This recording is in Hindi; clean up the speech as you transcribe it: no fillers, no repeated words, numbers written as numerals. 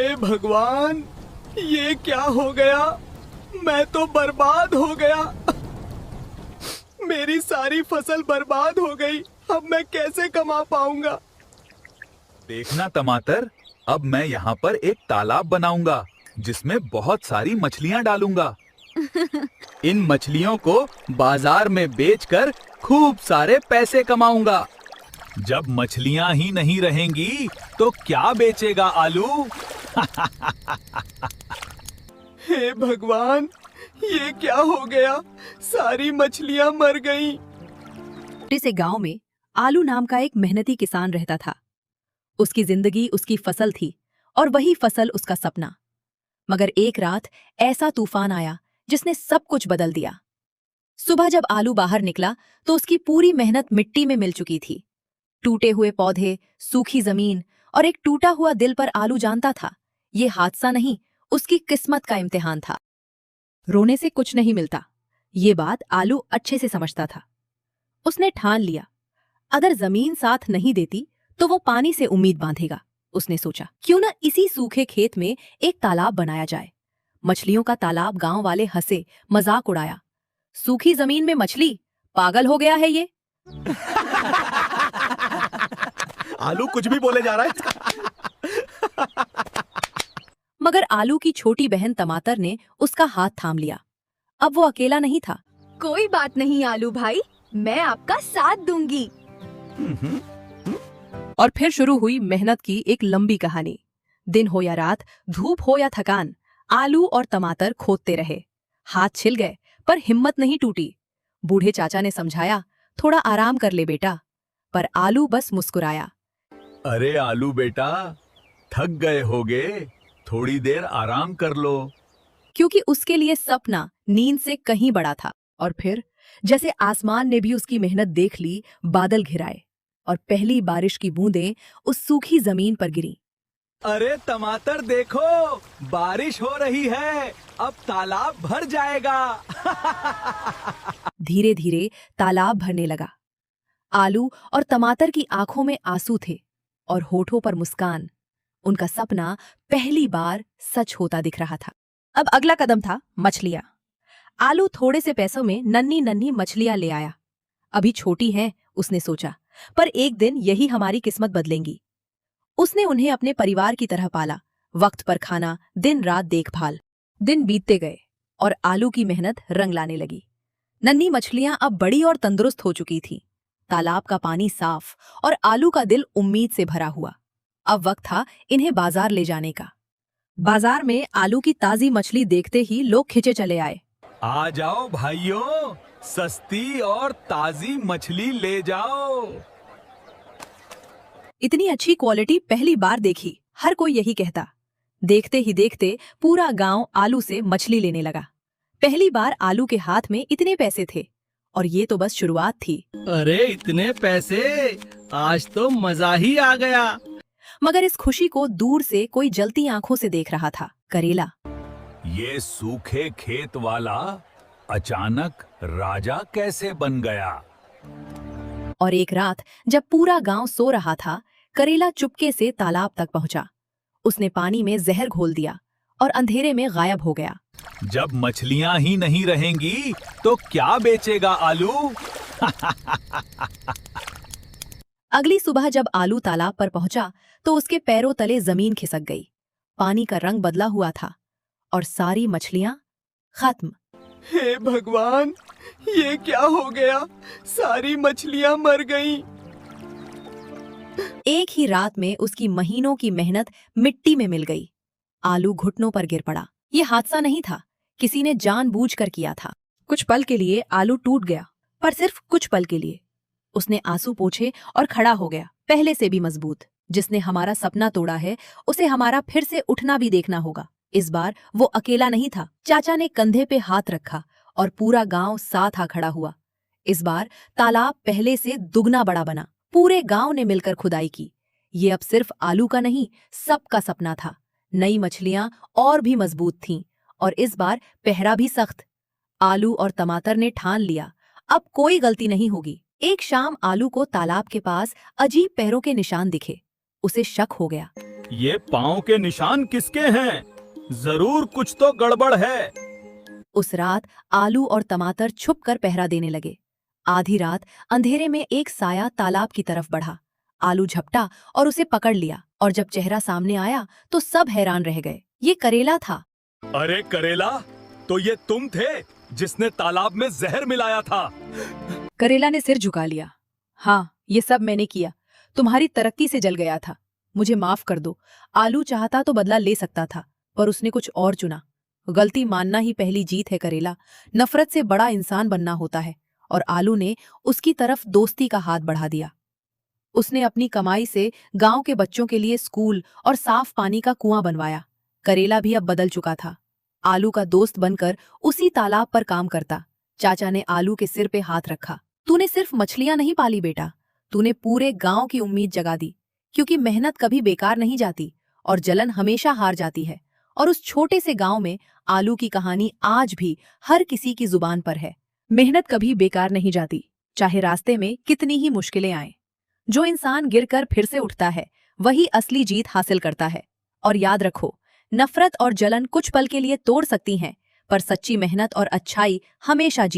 हे भगवान, ये क्या हो गया? मैं तो बर्बाद हो गया। मेरी सारी फसल बर्बाद हो गई। अब मैं कैसे कमा पाऊंगा? देखना टमाटर, अब मैं यहाँ पर एक तालाब बनाऊंगा जिसमें बहुत सारी मछलियाँ डालूंगा। इन मछलियों को बाजार में बेचकर खूब सारे पैसे कमाऊंगा। जब मछलियाँ ही नहीं रहेंगी तो क्या बेचेगा आलू? हे भगवान, ये क्या हो गया? सारी मछलियाँ मर गईं। से गांव में आलू नाम का एक मेहनती किसान रहता था। उसकी जिंदगी उसकी फसल थी और वही फसल उसका सपना। मगर एक रात ऐसा तूफान आया जिसने सब कुछ बदल दिया। सुबह जब आलू बाहर निकला तो उसकी पूरी मेहनत मिट्टी में मिल चुकी थी। टूटे हुए पौधे, सूखी जमीन और एक टूटा हुआ दिल पर आलू जानता था, ये हादसा नहीं, उसकी किस्मत का इम्तिहान था। रोने से कुछ नहीं मिलता, ये बात आलू अच्छे से समझता था। उसने ठान लिया, अगर जमीन साथ नहीं देती तो वो पानी से उम्मीद बांधेगा। उसने सोचा, क्यों ना इसी सूखे खेत में एक तालाब बनाया जाए। मछलियों का तालाब। गांव वाले हंसे, मजाक उड़ाया। सूखी जमीन में मछली, पागल हो गया है ये। आलू कुछ भी बोले जा रहा है। मगर आलू की छोटी बहन टमाटर ने उसका हाथ थाम लिया। अब वो अकेला नहीं था। कोई बात नहीं आलू भाई, मैं आपका साथ दूंगी। और फिर शुरू हुई मेहनत की एक लंबी कहानी। दिन हो या रात, धूप हो या थकान, आलू और टमाटर खोदते रहे। हाथ छिल गए पर हिम्मत नहीं टूटी। बूढ़े चाचा ने समझाया, थोड़ा आराम कर ले बेटा, पर आलू बस मुस्कुराया। अरे आलू बेटा, थक गए होगे, थोड़ी देर आराम कर लो। क्योंकि उसके लिए सपना नींद से कहीं बड़ा था। और फिर जैसे आसमान ने भी उसकी मेहनत देख ली, बादल घिराए और पहली बारिश की बूंदें उस सूखी जमीन पर गिरी। अरे टमाटर देखो, बारिश हो रही है, अब तालाब भर जाएगा। धीरे धीरे तालाब भरने लगा। आलू और टमाटर की आंखों में आंसू थे और होठों पर मुस्कान। उनका सपना पहली बार सच होता दिख रहा था। अब अगला कदम था मछलियां। आलू थोड़े से पैसों में नन्ही नन्ही मछलियां ले आया। अभी छोटी हैं, उसने सोचा, पर एक दिन यही हमारी किस्मत बदलेंगी। उसने उन्हें अपने परिवार की तरह पाला, वक्त पर खाना, दिन रात देखभाल। दिन बीतते गए और आलू की मेहनत रंग लाने लगी। नन्ही मछलियां अब बड़ी और तंदुरुस्त हो चुकी थीं। तालाब का पानी साफ और आलू का दिल उम्मीद से भरा हुआ। अब वक्त था इन्हें बाजार ले जाने का। बाजार में आलू की ताजी मछली देखते ही लोग खिंचे चले आए। आ जाओ भाइयों, सस्ती और ताजी मछली ले जाओ। इतनी अच्छी क्वालिटी पहली बार देखी, हर कोई यही कहता। देखते ही देखते पूरा गांव आलू से मछली लेने लगा। पहली बार आलू के हाथ में इतने पैसे थे और ये तो बस शुरुआत थी। अरे इतने पैसे, आज तो मजा ही आ गया। मगर इस खुशी को दूर से कोई जलती आंखों से देख रहा था। करेला। ये सूखे खेत वाला अचानक राजा कैसे बन गया? और एक रात जब पूरा गांव सो रहा था, करेला चुपके से तालाब तक पहुंचा। उसने पानी में जहर घोल दिया और अंधेरे में गायब हो गया। जब मछलियां ही नहीं रहेंगी तो क्या बेचेगा आलू? अगली सुबह जब आलू तालाब पर पहुंचा तो उसके पैरों तले जमीन खिसक गई। पानी का रंग बदला हुआ था और सारी मछलियां खत्म। हे भगवान, ये क्या हो गया? सारी मछलियां मर गईं। एक ही रात में उसकी महीनों की मेहनत मिट्टी में मिल गई। आलू घुटनों पर गिर पड़ा। ये हादसा नहीं था, किसी ने जानबूझकर किया था। कुछ पल के लिए आलू टूट गया, पर सिर्फ कुछ पल के लिए। उसने आंसू पोंछे और खड़ा हो गया, पहले से भी मजबूत। जिसने हमारा सपना तोड़ा है, उसे हमारा फिर से उठना भी देखना होगा। इस बार वो अकेला नहीं था। चाचा ने कंधे पे हाथ रखा और पूरा गांव साथ आ खड़ा हुआ। इस बार तालाब पहले से दुगना बड़ा बना। पूरे गांव ने मिलकर खुदाई की। ये अब सिर्फ आलू का नहीं, सबका सपना था। नई मछलियां और भी मजबूत थीं और इस बार पहरा भी सख्त। आलू और टमाटर ने ठान लिया, अब कोई गलती नहीं होगी। एक शाम आलू को तालाब के पास अजीब पैरों के निशान दिखे। उसे शक हो गया, ये पाँव के निशान किसके हैं? जरूर कुछ तो गड़बड़ है। उस रात आलू और टमाटर छुप कर पहरा देने लगे। आधी रात अंधेरे में एक साया तालाब की तरफ बढ़ा। आलू झपटा और उसे पकड़ लिया, और जब चेहरा सामने आया तो सब हैरान रह गए। ये करेला था। अरे करेला, तो ये तुम थे जिसने तालाब में जहर मिलाया था। करेला ने सिर झुका लिया। हाँ, ये सब मैंने किया। तुम्हारी तरक्की से जल गया था। मुझे माफ कर दो। आलू चाहता तो बदला ले सकता था, पर उसने कुछ और चुना। गलती मानना ही पहली जीत है करेला। नफरत से बड़ा इंसान बनना होता है। और आलू ने उसकी तरफ दोस्ती का हाथ बढ़ा दिया। उसने अपनी कमाई से गांव के बच्चों के लिए स्कूल और साफ पानी का कुआं बनवाया। करेला भी अब बदल चुका था। आलू का दोस्त बनकर उसी तालाब पर काम करता। चाचा ने आलू के सिर पे हाथ रखा। तूने सिर्फ मछलियां नहीं पाली बेटा, तूने पूरे गांव की उम्मीद जगा दी। क्योंकि मेहनत कभी बेकार नहीं जाती और जलन हमेशा हार जाती है। और उस छोटे से गांव में आलू की कहानी आज भी हर किसी की जुबान पर है। मेहनत कभी बेकार नहीं जाती, चाहे रास्ते में कितनी ही मुश्किलें आए। जो इंसान गिरकर फिर से उठता है, वही असली जीत हासिल करता है। और याद रखो, नफरत और जलन कुछ पल के लिए तोड़ सकती हैं, पर सच्ची मेहनत और अच्छाई हमेशा जीत